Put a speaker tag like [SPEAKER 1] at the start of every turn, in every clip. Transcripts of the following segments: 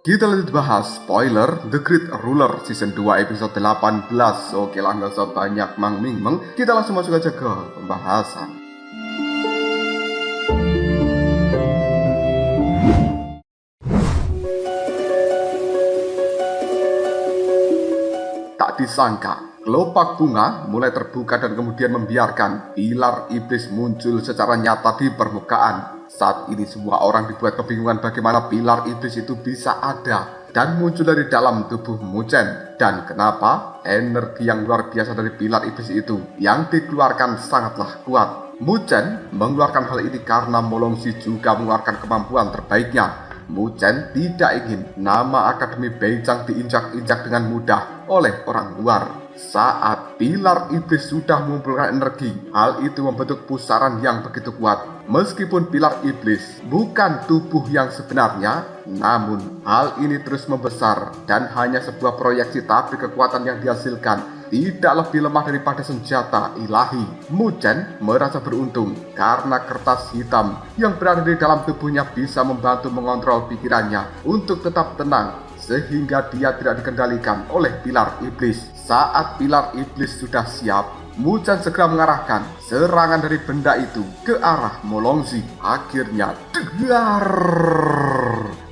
[SPEAKER 1] Kita lanjut bahas spoiler The Great Ruler Season 2 episode 18. Oke lah, gak usah banyak meng. Kita langsung masuk aja ke pembahasan. Tak disangka, kelopak bunga mulai terbuka dan kemudian membiarkan pilar iblis muncul secara nyata di permukaan. Saat ini semua orang dibuat kebingungan bagaimana pilar iblis itu bisa ada dan muncul dari dalam tubuh Muchen. Dan kenapa energi yang luar biasa dari pilar iblis itu yang dikeluarkan sangatlah kuat. Muchen mengeluarkan hal ini karena Molongsi juga mengeluarkan kemampuan terbaiknya. Muchen tidak ingin nama Akademi Beijing diinjak-injak dengan mudah oleh orang luar. Saat pilar iblis sudah mengumpulkan energi, hal itu membentuk pusaran yang begitu kuat. Meskipun pilar iblis bukan tubuh yang sebenarnya, namun hal ini terus membesar dan hanya sebuah proyeksi, tapi kekuatan yang dihasilkan tidak lebih lemah daripada senjata ilahi. Muchen merasa beruntung karena kertas hitam yang berada di dalam tubuhnya bisa membantu mengontrol pikirannya untuk tetap tenang, sehingga dia tidak dikendalikan oleh pilar iblis. Saat pilar iblis sudah siap, Muchen segera mengarahkan serangan dari benda itu ke arah Molongsi. Akhirnya, degar!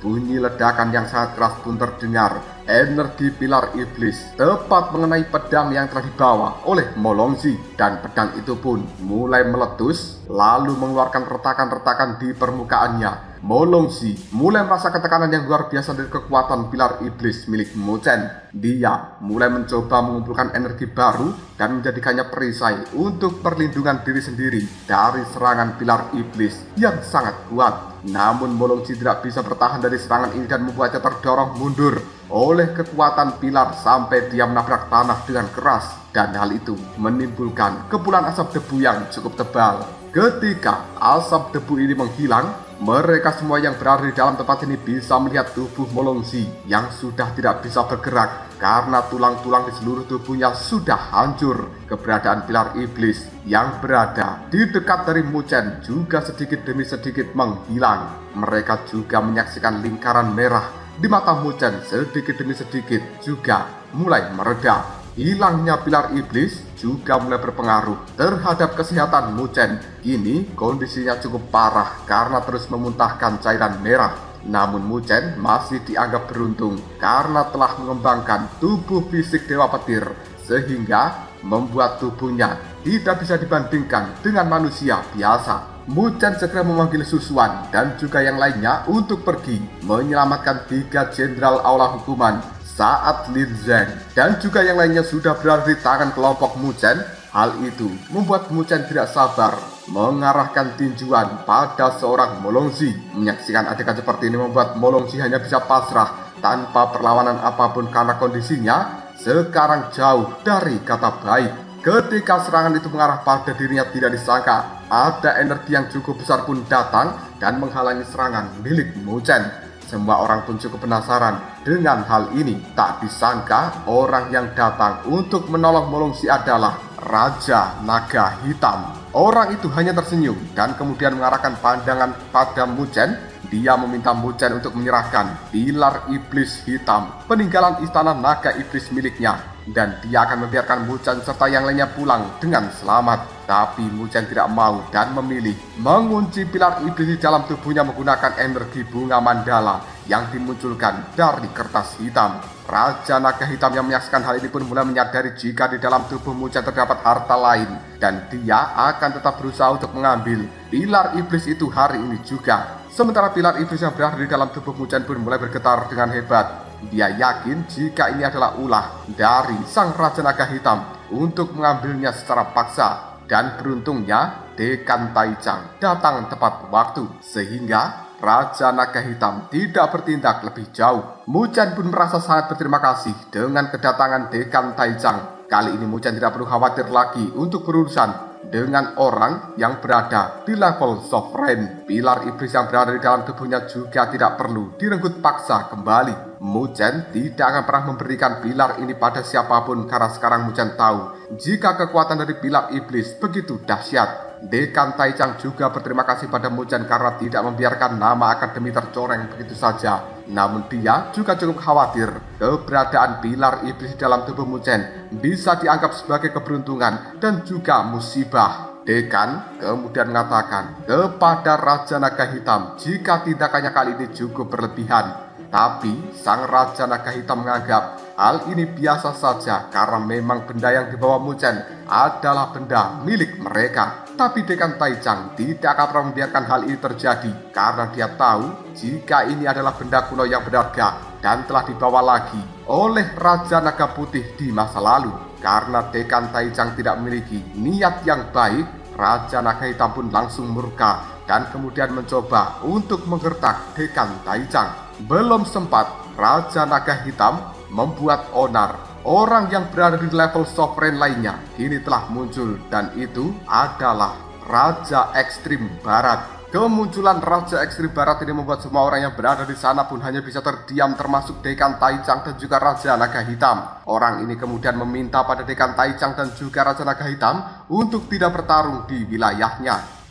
[SPEAKER 1] Bunyi ledakan yang sangat keras pun terdengar. Energi pilar iblis tepat mengenai pedang yang telah dibawa oleh Molongsi, dan pedang itu pun mulai meletus lalu mengeluarkan retakan-retakan di permukaannya. Molongsi mulai merasa tekanan yang luar biasa dari kekuatan pilar iblis milik Muchen. Dia mulai mencoba mengumpulkan energi baru dan menjadikannya perisai untuk perlindungan diri sendiri dari serangan pilar iblis yang sangat kuat. Namun Molongsi tidak bisa bertahan dari serangan ini dan membuatnya terdorong mundur oleh kekuatan pilar sampai dia menabrak tanah dengan keras, dan hal itu menimbulkan kepulan asap debu yang cukup tebal. Ketika asap debu ini menghilang, mereka semua yang berada di dalam tempat ini bisa melihat tubuh Molongsi yang sudah tidak bisa bergerak karena tulang-tulang di seluruh tubuhnya sudah hancur. Keberadaan pilar iblis yang berada di dekat dari Muchen juga sedikit demi sedikit menghilang. Mereka juga menyaksikan lingkaran merah di mata Muchen sedikit demi sedikit juga mulai mereda. Hilangnya pilar iblis juga mulai berpengaruh terhadap kesehatan Muchen. Kini kondisinya cukup parah karena terus memuntahkan cairan merah. Namun Muchen masih dianggap beruntung karena telah mengembangkan tubuh fisik Dewa Petir, sehingga membuat tubuhnya tidak bisa dibandingkan dengan manusia biasa. Muchen segera memanggil Susuan dan juga yang lainnya untuk pergi menyelamatkan 3 jenderal aula hukuman. Saat Lin Zheng dan juga yang lainnya sudah berada di tangan kelompok Muchen, hal itu membuat Muchen tidak sabar mengarahkan tinjuan pada seorang Molongsi. Menyaksikan adegan seperti ini membuat Molongsi hanya bisa pasrah tanpa perlawanan apapun karena kondisinya sekarang jauh dari kata baik. Ketika serangan itu mengarah pada dirinya, tidak disangka ada energi yang cukup besar pun datang dan menghalangi serangan milik Muchen. Semua orang pun cukup penasaran dengan hal ini. Tak disangka orang yang datang untuk menolong Molongsi adalah Raja Naga Hitam. Orang itu hanya tersenyum dan kemudian mengarahkan pandangan pada Muchen. Dia meminta Muchen untuk menyerahkan pilar iblis hitam, peninggalan istana naga iblis miliknya, dan dia akan membiarkan Muchen serta yang lainnya pulang dengan selamat. Tapi Muchen tidak mau dan memilih mengunci pilar iblis di dalam tubuhnya menggunakan energi bunga mandala yang dimunculkan dari kertas hitam. Raja Naga Hitam yang menyaksikan hal ini pun mulai menyadari jika di dalam tubuh Muchen terdapat harta lain, dan dia akan tetap berusaha untuk mengambil pilar iblis itu hari ini juga. Sementara pilar iblis yang berada di dalam tubuh Muchen pun mulai bergetar dengan hebat. Dia yakin jika ini adalah ulah dari sang Raja Naga Hitam untuk mengambilnya secara paksa. Dan beruntungnya Dekan Taichang datang tepat waktu, sehingga Raja Naga Hitam tidak bertindak lebih jauh. Muchen pun merasa sangat berterima kasih dengan kedatangan Dekan Taichang. Kali ini Muchen tidak perlu khawatir lagi untuk berurusan dengan orang yang berada di level sovereign. Pilar iblis yang berada di dalam tubuhnya juga tidak perlu direnggut paksa kembali. Muchen tidak akan pernah memberikan pilar ini pada siapapun karena sekarang Muchen tahu jika kekuatan dari pilar iblis begitu dahsyat. Dekan Taicang juga berterima kasih pada Muchen karena tidak membiarkan nama akademi tercoreng begitu saja. Namun dia juga cukup khawatir keberadaan pilar iblis dalam tubuh Muchen bisa dianggap sebagai keberuntungan dan juga musibah. Dekan kemudian mengatakan kepada Raja Naga Hitam jika tindakannya kali ini cukup berlebihan. Tapi sang Raja Naga Hitam menganggap hal ini biasa saja karena memang benda yang dibawa Muchen adalah benda milik mereka. Tapi Dekan Taicang tidak akan pernah membiarkan hal ini terjadi karena dia tahu jika ini adalah benda kuno yang berharga dan telah dibawa lagi oleh Raja Naga Putih di masa lalu. Karena Dekan Taicang tidak memiliki niat yang baik, Raja Naga Hitam pun langsung murka dan kemudian mencoba untuk menggertak Dekan Taicang. Belum sempat Raja Naga Hitam membuat onar, orang yang berada di level sovereign lainnya kini telah muncul, dan itu adalah Raja Ekstrim Barat. Kemunculan Raja Ekstrim Barat ini membuat semua orang yang berada di sana pun hanya bisa terdiam, termasuk Dekan Taicang dan juga Raja Naga Hitam. Orang ini kemudian meminta pada Dekan Taicang dan juga Raja Naga Hitam untuk tidak bertarung di wilayahnya.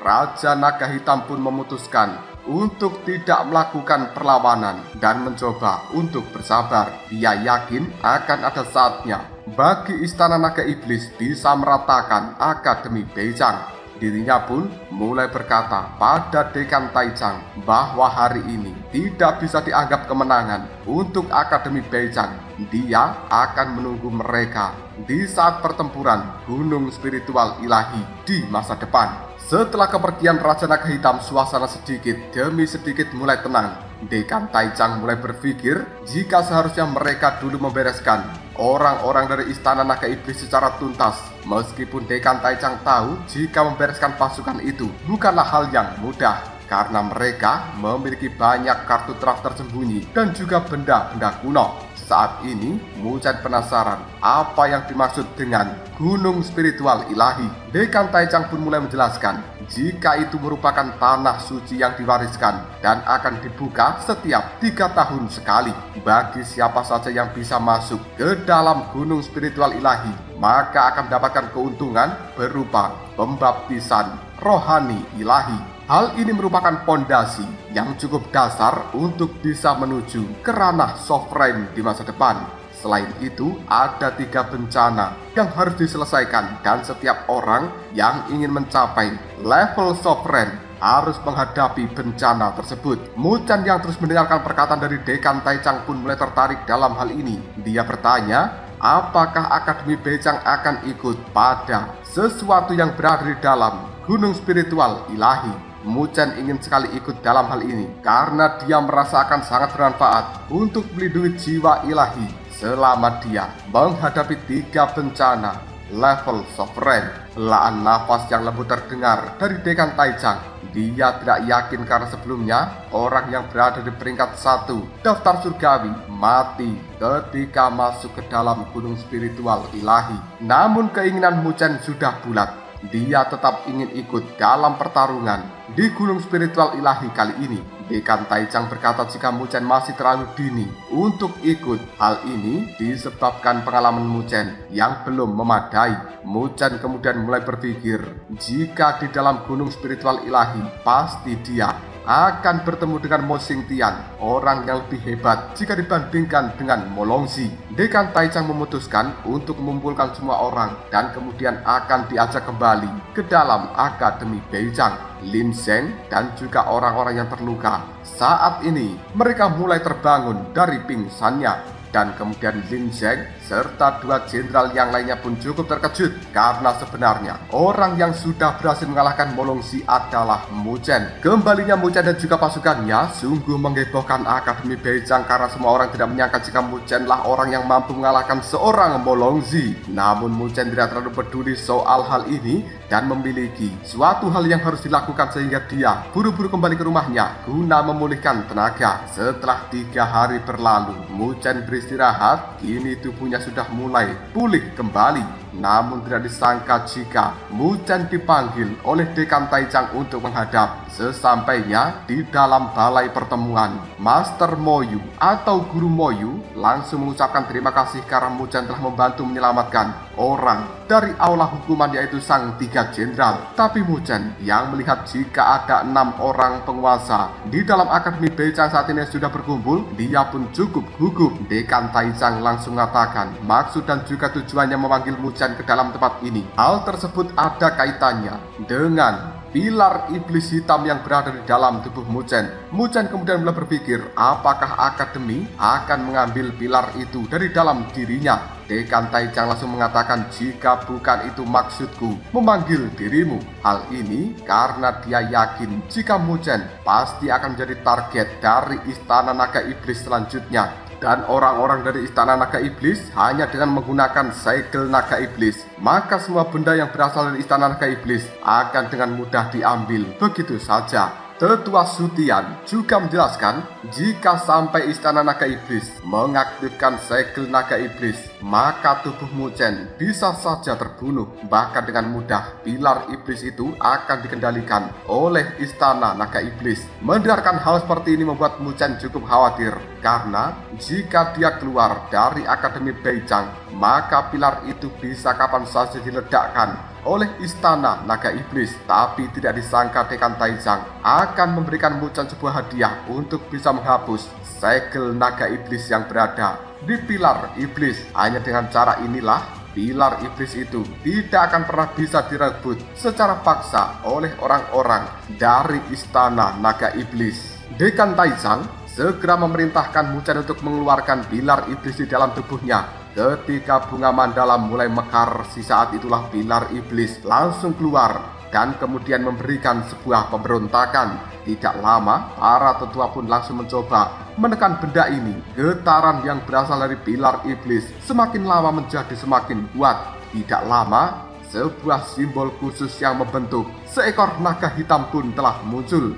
[SPEAKER 1] Raja Naga Hitam pun memutuskan untuk tidak melakukan perlawanan dan mencoba untuk bersabar. Dia yakin akan ada saatnya bagi Istana Naga Iblis bisa meratakan Akademi Beijang. Dirinya pun mulai berkata pada Dekan Taicang bahwa hari ini tidak bisa dianggap kemenangan untuk Akademi Beijang. Dia akan menunggu mereka di saat pertempuran Gunung Spiritual Ilahi di masa depan. Setelah kepergian Raja Naga Hitam, suasana sedikit demi sedikit mulai tenang. Dekan Taicang mulai berpikir jika seharusnya mereka dulu membereskan orang-orang dari Istana Naga Iblis secara tuntas. Meskipun Dekan Taicang tahu jika membereskan pasukan itu bukanlah hal yang mudah, karena mereka memiliki banyak kartu traf tersembunyi dan juga benda-benda kuno. Saat ini Muchen penasaran apa yang dimaksud dengan Gunung Spiritual Ilahi. Dekan Taicang pun mulai menjelaskan jika itu merupakan tanah suci yang diwariskan dan akan dibuka setiap 3 tahun sekali. Bagi siapa saja yang bisa masuk ke dalam Gunung Spiritual Ilahi, maka akan mendapatkan keuntungan berupa pembaptisan rohani ilahi. Hal ini merupakan pondasi yang cukup dasar untuk bisa menuju ke ranah sovereign di masa depan. Selain itu, ada 3 bencana yang harus diselesaikan dan setiap orang yang ingin mencapai level sovereign harus menghadapi bencana tersebut. Muchen yang terus mendengarkan perkataan dari Dekan Taicang pun mulai tertarik dalam hal ini. Dia bertanya, apakah Akademi Beijang akan ikut pada sesuatu yang berada di dalam Gunung Spiritual Ilahi? Muchen ingin sekali ikut dalam hal ini karena dia merasakan sangat bermanfaat untuk melindungi jiwa ilahi selama dia menghadapi 3 bencana level sovereign. Helaan nafas yang lembut terdengar dari Dekan Taicang. Dia tidak yakin karena sebelumnya orang yang berada di peringkat 1 daftar surgawi mati ketika masuk ke dalam Gunung Spiritual Ilahi. Namun keinginan Muchen sudah bulat. Dia tetap ingin ikut dalam pertarungan di Gunung Spiritual Ilahi kali ini. Dekan Taicang berkata jika Muchen masih terlalu dini untuk ikut. Hal ini disebabkan pengalaman Muchen yang belum memadai. Muchen kemudian mulai berpikir jika di dalam Gunung Spiritual Ilahi pasti dia akan bertemu dengan Mo Xingtian, orang yang lebih hebat jika dibandingkan dengan Mo Longzhi. Dekan Taicang memutuskan untuk mengumpulkan semua orang dan kemudian akan diajak kembali ke dalam Akademi Beijang. Lin Zeng dan juga orang-orang yang terluka saat ini mereka mulai terbangun dari pingsannya. Dan kemudian Lin Zeng serta 2 jenderal yang lainnya pun cukup terkejut karena sebenarnya orang yang sudah berhasil mengalahkan Mo Longzhi adalah Muchen. Kembalinya Muchen dan juga pasukannya sungguh menghebohkan Akademi Beijang karena semua orang tidak menyangka jika Muchen lah orang yang mampu mengalahkan seorang Mo Longzhi. Namun Muchen tidak terlalu peduli soal hal ini dan memiliki suatu hal yang harus dilakukan sehingga dia buru-buru kembali ke rumahnya guna memulihkan tenaga. Setelah 3 hari berlalu, Muchen beristirahat beristirahat, kini tubuhnya sudah mulai pulih kembali. Namun tidak disangka jika Mu Chen dipanggil oleh Dekan Taicang untuk menghadap. Sesampainya di dalam balai pertemuan, Master Moyu atau Guru Moyu langsung mengucapkan terima kasih karena Mu Chen telah membantu menyelamatkan orang dari aula hukuman, yaitu sang 3 jenderal. Tapi Mu Chen yang melihat jika ada 6 orang penguasa di dalam Akademi Beicang saat ini sudah berkumpul, dia pun cukup gugup. Dekan Taicang langsung mengatakan maksud dan juga tujuannya memanggil Mu Chen ke dalam tempat ini. Hal tersebut ada kaitannya dengan pilar iblis hitam yang berada di dalam tubuh Mu Chen. Mu Chen kemudian mulai berpikir apakah akademi akan mengambil pilar itu dari dalam dirinya. Dekan Taicang langsung mengatakan jika bukan itu maksudku memanggil dirimu. Hal ini karena dia yakin jika Mu Chen pasti akan menjadi target dari Istana Naga Iblis selanjutnya. Dan orang-orang dari Istana Naga Iblis hanya dengan menggunakan segel Naga Iblis, maka semua benda yang berasal dari Istana Naga Iblis akan dengan mudah diambil begitu saja. Tetua Sutian juga menjelaskan jika sampai Istana Naga Iblis mengaktifkan segel Naga Iblis, maka tubuh Mu Chen bisa saja terbunuh. Bahkan dengan mudah pilar iblis itu akan dikendalikan oleh Istana Naga Iblis. Mendengarkan hal seperti ini membuat Mu Chen cukup khawatir, karena jika dia keluar dari Akademi Beicang, maka pilar itu bisa kapan saja diledakkan oleh Istana Naga Iblis. Tapi tidak disangka Dekan Taicang akan memberikan Mu Chen sebuah hadiah untuk bisa menghapus segel Naga Iblis yang berada di pilar iblis. Hanya dengan cara inilah pilar iblis itu tidak akan pernah bisa direbut secara paksa oleh orang-orang dari Istana Naga Iblis. Dekan Taicang segera memerintahkan Mu Chen untuk mengeluarkan pilar iblis di dalam tubuhnya. Ketika bunga mandala mulai mekar, di saat itulah pilar iblis langsung keluar dan kemudian memberikan sebuah pemberontakan. Tidak lama, para tetua pun langsung mencoba menekan benda ini. Getaran yang berasal dari pilar iblis semakin lama menjadi semakin kuat. Tidak lama, sebuah simbol khusus yang membentuk seekor naga hitam pun telah muncul.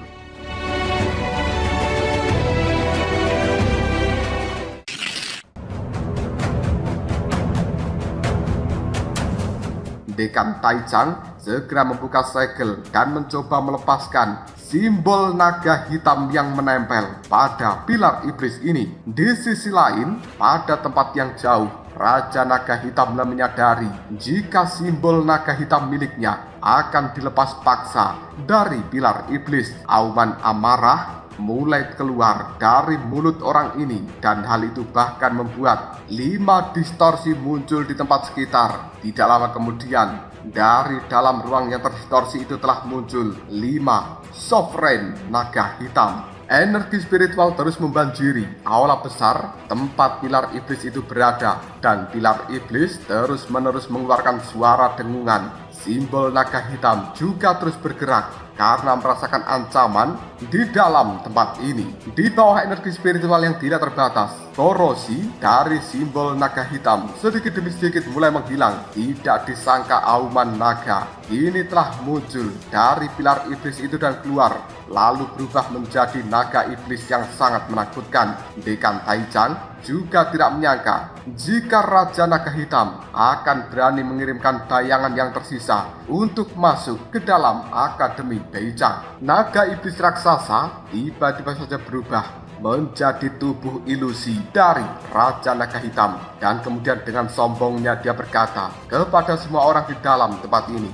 [SPEAKER 1] Dekan Taicang segera membuka segel dan mencoba melepaskan simbol naga hitam yang menempel pada pilar iblis ini. Di sisi lain, pada tempat yang jauh, Raja Naga Hitam mulai menyadari jika simbol naga hitam miliknya akan dilepas paksa dari pilar iblis. Auman amarah mulai keluar dari mulut orang ini, dan hal itu bahkan membuat 5 distorsi muncul di tempat sekitar. Tidak lama kemudian, dari dalam ruang yang terdistorsi itu telah muncul 5 sovereign naga hitam. Energi spiritual terus membanjiri aula besar tempat pilar iblis itu berada, dan pilar iblis terus-menerus mengeluarkan suara dengungan. Simbol naga hitam juga terus bergerak karena merasakan ancaman di dalam tempat ini. Di bawah energi spiritual yang tidak terbatas, korosi dari simbol naga hitam sedikit demi sedikit mulai menghilang. Tidak disangka auman naga ini telah muncul dari pilar iblis itu dan keluar, lalu berubah menjadi naga iblis yang sangat menakutkan. Dekan Taicang juga tidak menyangka jika Raja Naga Hitam akan berani mengirimkan bayangan yang tersisa untuk masuk ke dalam Akademi Beicang. Naga iblis raksasa tiba-tiba saja berubah menjadi tubuh ilusi dari Raja Naga Hitam, dan kemudian dengan sombongnya dia berkata kepada semua orang di dalam tempat ini,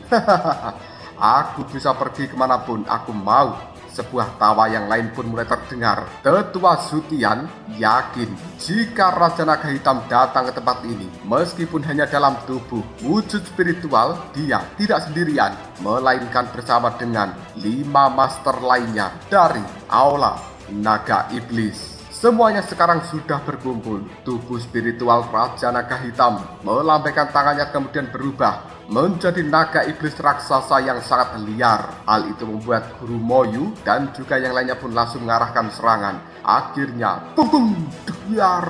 [SPEAKER 1] aku bisa pergi kemanapun aku mau. Sebuah tawa yang lain pun mulai terdengar. Tetua Sutian yakin jika Raja Naga Hitam datang ke tempat ini, meskipun hanya dalam tubuh wujud spiritual, dia tidak sendirian, melainkan bersama dengan 5 master lainnya dari aula Naga Iblis. Semuanya sekarang sudah berkumpul. Tubuh spiritual Raja Naga Hitam melambaikan tangannya kemudian berubah menjadi naga iblis raksasa yang sangat liar. Hal itu membuat Guru Moyu dan juga yang lainnya pun langsung mengarahkan serangan. Akhirnya, bung, duar.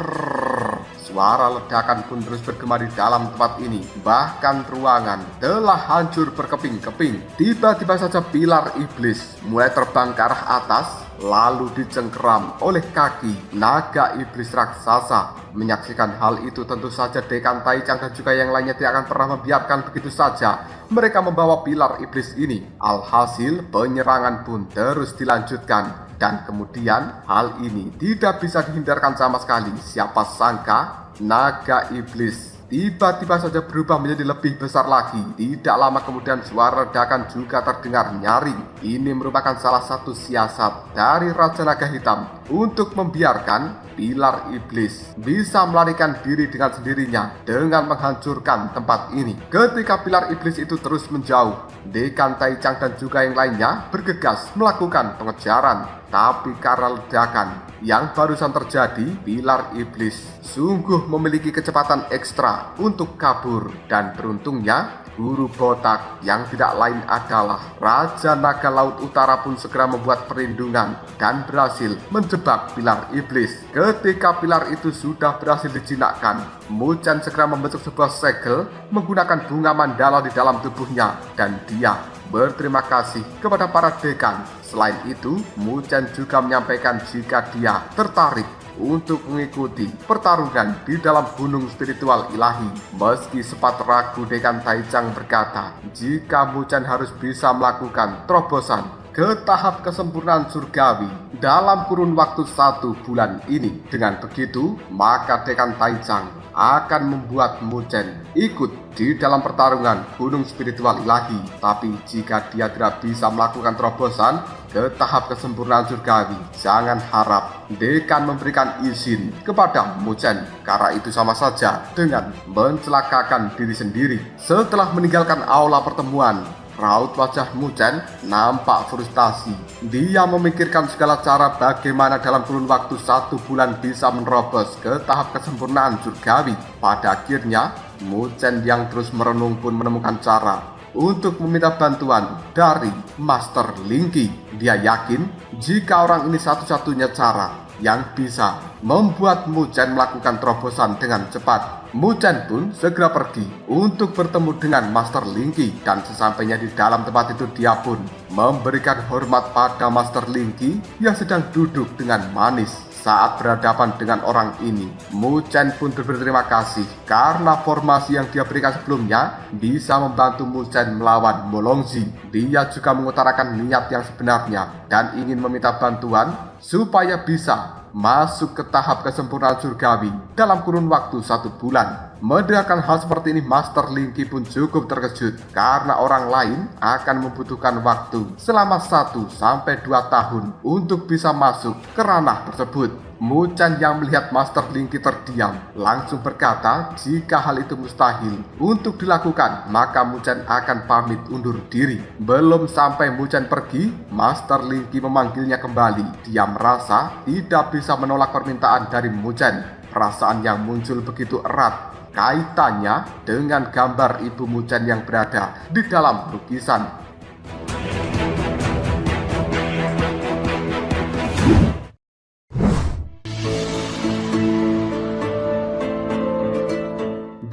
[SPEAKER 1] Suara ledakan pun terus bergema di dalam tempat ini. Bahkan ruangan telah hancur berkeping-keping. Tiba-tiba saja pilar iblis mulai terbang ke arah atas lalu dicengkeram oleh kaki naga iblis raksasa. Menyaksikan hal itu tentu saja Dekan Taichang dan juga yang lainnya tidak akan pernah membiarkan begitu saja mereka membawa pilar iblis ini. Alhasil penyerangan pun terus dilanjutkan. Dan kemudian hal ini tidak bisa dihindarkan sama sekali. Siapa sangka naga iblis tiba-tiba saja berubah menjadi lebih besar lagi. Tidak lama kemudian suara ledakan juga terdengar nyaring. Ini merupakan salah satu siasat dari Raja Naga Hitam untuk membiarkan pilar iblis bisa melarikan diri dengan sendirinya dengan menghancurkan tempat ini. Ketika pilar iblis itu terus menjauh, Dekan Taichang dan juga yang lainnya bergegas melakukan pengejaran. Tapi karena ledakan yang barusan terjadi, pilar iblis sungguh memiliki kecepatan ekstra untuk kabur. Dan beruntungnya Guru Botak yang tidak lain adalah Raja Naga Laut Utara pun segera membuat perlindungan dan berhasil menjebak pilar iblis. Ketika pilar itu sudah berhasil dijinakkan, Muchen segera membentuk sebuah segel menggunakan bunga mandala di dalam tubuhnya dan dia berterima kasih kepada para dekan. Selain itu, Muchen juga menyampaikan jika dia tertarik untuk mengikuti pertarungan di dalam gunung spiritual ilahi. Meski sempat ragu, Dekan Taichang berkata jika Muchen harus bisa melakukan terobosan ke tahap kesempurnaan surgawi dalam kurun waktu 1 bulan ini. Dengan begitu, maka Dekan Taichang akan membuat Muchen ikut di dalam pertarungan gunung spiritual ilahi. Tapi jika dia tidak bisa melakukan terobosan ke tahap kesempurnaan surgawi, jangan harap Dekan memberikan izin kepada Muchen, karena itu sama saja dengan mencelakakan diri sendiri. Setelah meninggalkan aula pertemuan, raut wajah Muchen nampak frustasi. Dia memikirkan segala cara bagaimana dalam kurun waktu 1 bulan bisa menerobos ke tahap kesempurnaan surgawi. Pada akhirnya, Muchen yang terus merenung pun menemukan cara untuk meminta bantuan dari Master Linky. Dia yakin jika orang ini satu-satunya cara yang bisa membuat Muchen melakukan terobosan dengan cepat. Muchen pun segera pergi untuk bertemu dengan Master Linky, dan sesampainya di dalam tempat itu dia pun memberikan hormat pada Master Linky yang sedang duduk dengan manis. Saat berhadapan dengan orang ini, Muchen pun berterima kasih karena formasi yang dia berikan sebelumnya bisa membantu Muchen melawan Molongzi. Dia juga mengutarakan niat yang sebenarnya dan ingin meminta bantuan supaya bisa masuk ke tahap kesempurnaan surgawi dalam kurun waktu 1 bulan. Mendengarkan hal seperti ini, Master Linky pun cukup terkejut karena orang lain akan membutuhkan waktu selama 1 sampai 2 tahun untuk bisa masuk ke ranah tersebut. Muchen yang melihat Master Linky terdiam langsung berkata jika hal itu mustahil untuk dilakukan, maka Muchen akan pamit undur diri. Belum sampai Muchen pergi, Master Linky memanggilnya kembali. Dia merasa tidak bisa menolak permintaan dari Muchen. Perasaan yang muncul begitu erat kaitannya dengan gambar ibu Muchen yang berada di dalam lukisan.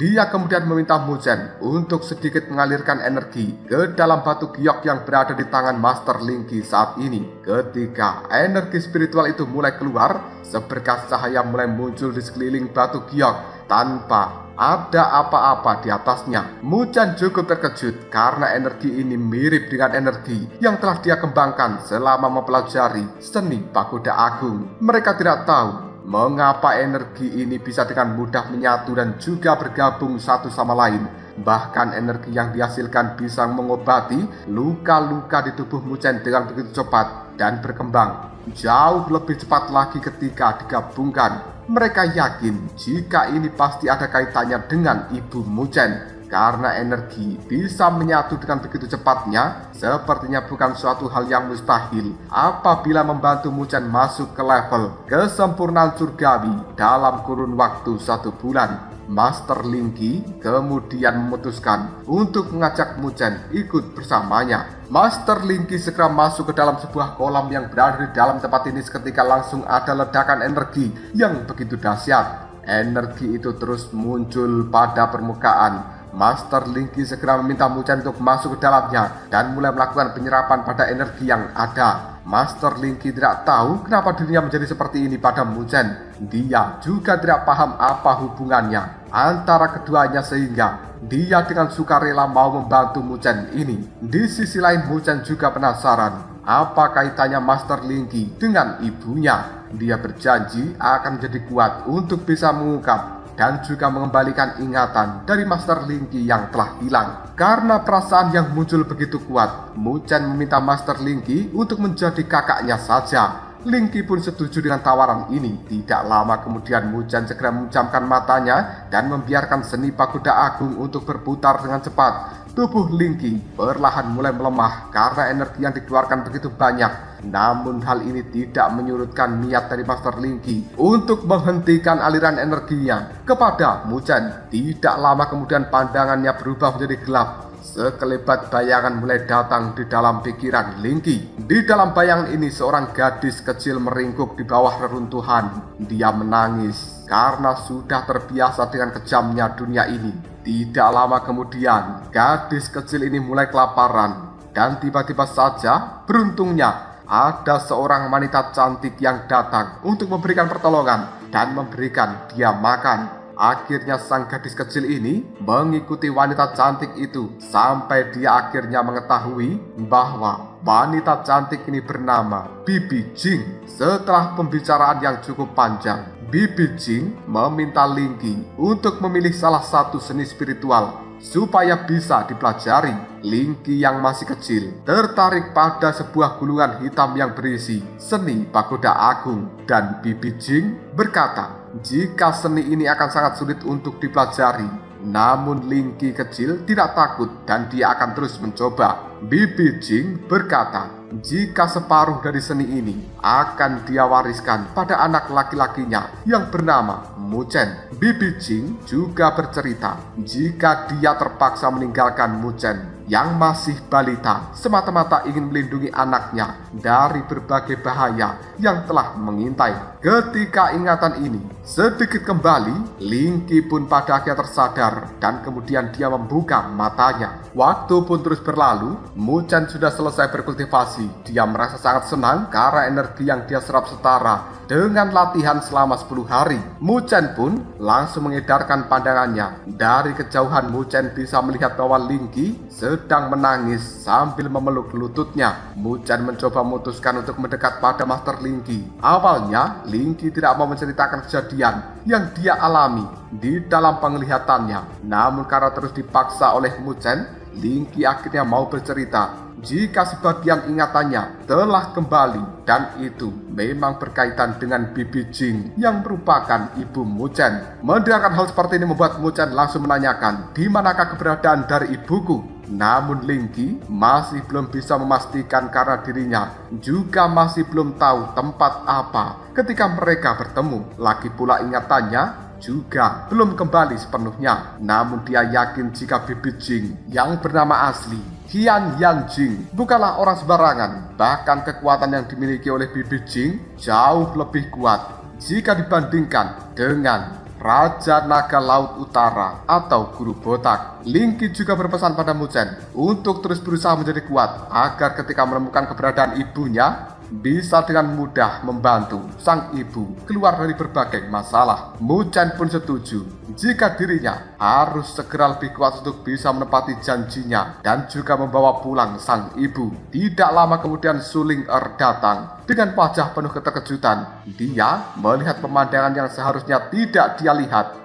[SPEAKER 1] Dia kemudian meminta Muchen untuk sedikit mengalirkan energi ke dalam batu giok yang berada di tangan Master Linky saat ini. Ketika energi spiritual itu mulai keluar, seberkas cahaya mulai muncul di sekeliling batu giok tanpa ada apa-apa di atasnya. Muchen cukup terkejut karena energi ini mirip dengan energi yang telah dia kembangkan selama mempelajari seni pagoda agung. Mereka tidak tahu mengapa energi ini bisa dengan mudah menyatu dan juga bergabung satu sama lain. Bahkan energi yang dihasilkan bisa mengobati luka-luka di tubuh Muchen dengan begitu cepat dan berkembang jauh lebih cepat lagi ketika digabungkan. Mereka yakin jika ini pasti ada kaitannya dengan ibu Muchen. Karena energi bisa menyatu dengan begitu cepatnya, sepertinya bukan suatu hal yang mustahil apabila membantu Muchen masuk ke level kesempurnaan surgawi dalam kurun waktu 1 bulan. Master Linky kemudian memutuskan untuk mengajak Muchen ikut bersamanya. Master Linky segera masuk ke dalam sebuah kolam yang berada di dalam tempat ini seketika langsung ada ledakan energi yang begitu dahsyat. Energi itu terus muncul pada permukaan. Master Linky segera meminta Muchen untuk masuk ke dalamnya dan mulai melakukan penyerapan pada energi yang ada. Master Linky tidak tahu kenapa dirinya menjadi seperti ini pada Mu Chen. Dia juga tidak paham apa hubungannya antara keduanya sehingga dia dengan sukarela mau membantu Mu Chen ini. Di sisi lain Mu Chen juga penasaran apa kaitannya Master Linky dengan ibunya. Dia berjanji akan menjadi kuat untuk bisa mengungkap dan juga mengembalikan ingatan dari Master Linky yang telah hilang. Karena perasaan yang muncul begitu kuat, Mu Chen meminta Master Linky untuk menjadi kakaknya saja. Linky pun setuju dengan tawaran ini. Tidak lama kemudian Mu Chen segera memejamkan matanya dan membiarkan seni pagoda agung untuk berputar dengan cepat. Tubuh Linky perlahan mulai melemah karena energi yang dikeluarkan begitu banyak. Namun hal ini tidak menyurutkan niat dari Master Linky untuk menghentikan aliran energinya kepada Mu Chen. Tidak lama kemudian pandangannya berubah menjadi gelap. Sekelebat bayangan mulai datang di dalam pikiran Linky. Di dalam bayangan ini seorang gadis kecil meringkuk di bawah reruntuhan. Dia menangis karena sudah terbiasa dengan kejamnya dunia ini. Tidak lama kemudian, gadis kecil ini mulai kelaparan. Dan tiba-tiba saja, beruntungnya, ada seorang wanita cantik yang datang untuk memberikan pertolongan dan memberikan dia makan. Akhirnya sang gadis kecil ini mengikuti wanita cantik itu sampai dia akhirnya mengetahui bahwa wanita cantik ini bernama Bibi Jing. Setelah pembicaraan yang cukup panjang, Bibi Jing meminta Linky untuk memilih salah satu seni spiritual supaya bisa dipelajari. Linky yang masih kecil tertarik pada sebuah gulungan hitam yang berisi seni pagoda agung dan Bibi Jing berkata jika seni ini akan sangat sulit untuk dipelajari. Namun Linky kecil tidak takut dan dia akan terus mencoba. Bibi Jing berkata jika separuh dari seni ini akan dia wariskan pada anak laki-lakinya yang bernama Mu Chen. Bibi Jing juga bercerita jika dia terpaksa meninggalkan Mu Chen yang masih balita semata-mata ingin melindungi anaknya dari berbagai bahaya yang telah mengintai. Ketika ingatan ini sedikit kembali, Linky pun pada akhirnya tersadar dan kemudian dia membuka matanya. Waktu pun terus berlalu, Mu Chen sudah selesai berkultivasi. Dia merasa sangat senang karena energi yang dia serap setara dengan latihan selama 10 hari. Mu Chen pun langsung mengedarkan pandangannya. Dari kejauhan Mu Chen bisa melihat bahwa Linky sedang menangis sambil memeluk lututnya. Mu Chen mencoba memutuskan untuk mendekat pada Master Linky. Awalnya, Linky tidak mau menceritakan kejadian yang dia alami di dalam penglihatannya. Namun karena terus dipaksa oleh Mu Chen, Linky akhirnya mau bercerita jika sebagian ingatannya telah kembali dan itu memang berkaitan dengan Bibi Jing yang merupakan ibu Mu Chen. Mendengarkan hal seperti ini membuat Mu Chen langsung menanyakan di manakah keberadaan dari ibuku. Namun Linky masih belum bisa memastikan karena dirinya juga masih belum tahu tempat apa ketika mereka bertemu. Lagi pula ingatannya juga belum kembali sepenuhnya. Namun dia yakin jika Bibi Jing yang bernama asli Qian Yanjing bukanlah orang sembarangan. Bahkan kekuatan yang dimiliki oleh Bibi Jing jauh lebih kuat jika dibandingkan dengan Raja Naga Laut Utara atau Guru Botak. Linky juga berpesan pada Mu Chen untuk terus berusaha menjadi kuat agar ketika menemukan keberadaan ibunya bisa dengan mudah membantu sang ibu keluar dari berbagai masalah. Mu Chen pun setuju jika dirinya harus segera lebih kuat untuk bisa menepati janjinya dan juga membawa pulang sang ibu. Tidak lama kemudian Su Ling datang dengan wajah penuh keterkejutan. Dia melihat pemandangan yang seharusnya tidak dia lihat.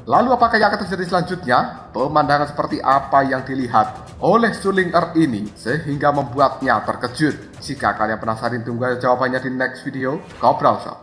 [SPEAKER 1] Lalu apakah yang akan terjadi selanjutnya? Pemandangan seperti apa yang dilihat oleh Su Ling ini sehingga membuatnya terkejut? Jika kalian penasaran, tunggu jawabannya di next video. Ngobrol Shop.